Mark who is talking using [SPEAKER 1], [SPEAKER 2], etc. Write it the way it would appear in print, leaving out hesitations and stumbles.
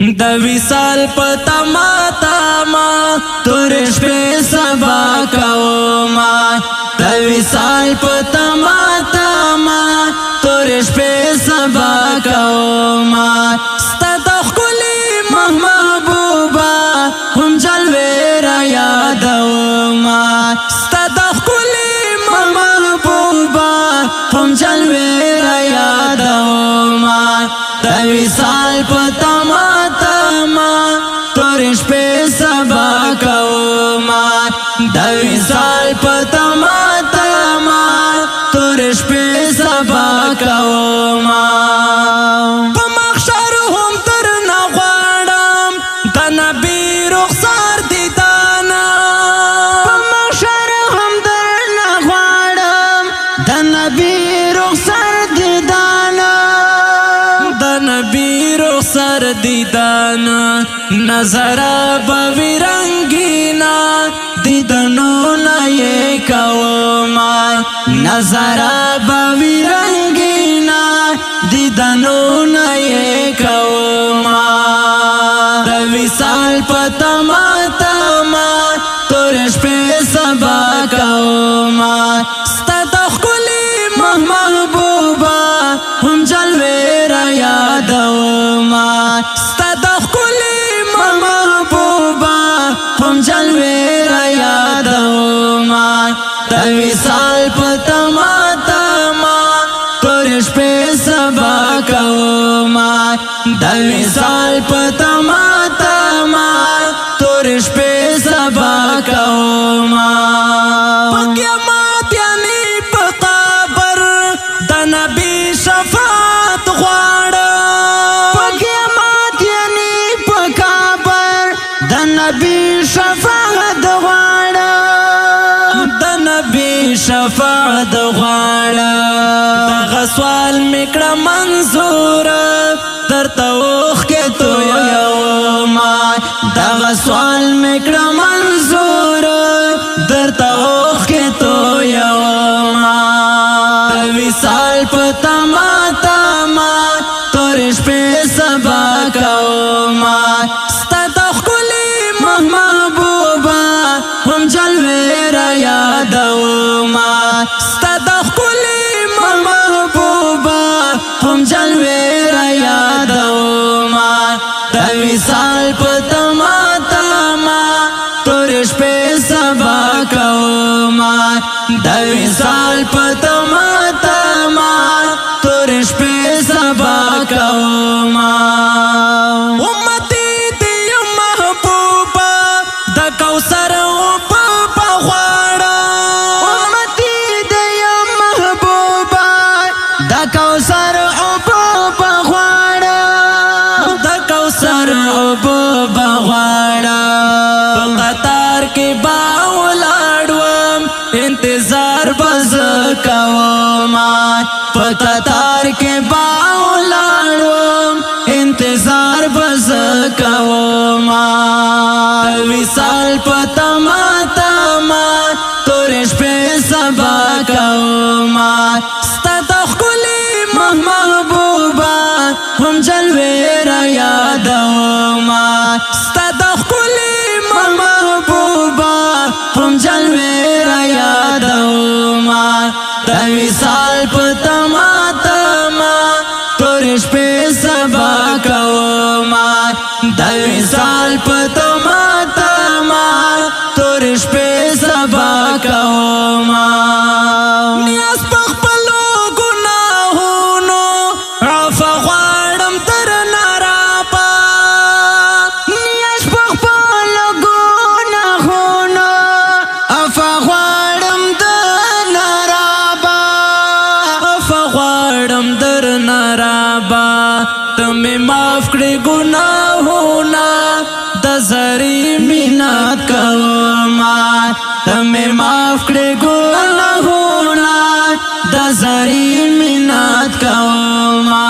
[SPEAKER 1] د وصال پتا ما تور شپې سبا کوما د وصال پتا ما تور شپې سبا کوما ستا د ښکلي محبوبا هم جلوې را یادوما ستا د ښکلي محبوبا هم جلوې را یادوما د وصال پتا تور شپې سبا کوما د وصال پتا تور شپې سبا کوما په محشر هم تر نه غواړم د نبی رخسار دیدانا په محشر هم تر نه غواړم د نبی رخسار دیدانا د نبی رخسار دیدانا نظر بوی رنگینا دیدنو نئے کوما نظر بوی رنگینا دیدنو نئے کوما د وصال پتا تور شپې سبا کوما ستا د ښکلي محبوبا هم جلوې را یادوما ستا د ښکلي محبوبا هم جلوې را یادوما د وصال پتا تور شپې سبا کوما د وصال پتا تور شپې سبا کوما په قیامت یعنی په قبر د نبی شفاعت غواړم په قیامت یعنی په قبر د نبی شفاعت غواړم د نبی شفاعت غواړم دغه سوال مې کړه منظور درته اوښکې تویوما دغه سوال مې کړه منظور درته اوښکې تویوما د وصال پتا تور شپې سبا کوما ستا د ښکلي محبوبا هم جلوې را یادوما ستا د ښکلي محبوبا هم جلوې را یادوما د وصال پتا تور شپې سبا کوما د وصال پتا تور شپې سبا کوما امتی دی محبوبا د کوثر اوبه غواړم امتی دی محبوبا د کوثر اوبه غواړم د کوثر اوبه غواړم په قطار کې با ولاړم انتظار بز کوما په قطار کې با ولاړم انتظار بز کوما وصال پتا تور شپې سبا کوما ستا د ښکلي محبوبا هم جلوې را یادوما ستا د ښکلي محبوبا هم جلوې را یادوما د وصال پتا تور شپې سبا کوما د وصال پتا تور شپې سبا کوما نیاز په خپلو ګناهونو عفو غواړم تر نه رابه نیاز په خپلو ګناهونو عفو غواړم تر نه رابه عفو غواړم تر نه رابه ته مې معاف کړې ګناهونه د زری مینت کوما ته مې معاف کړې ګناهونه د زری مینت کوما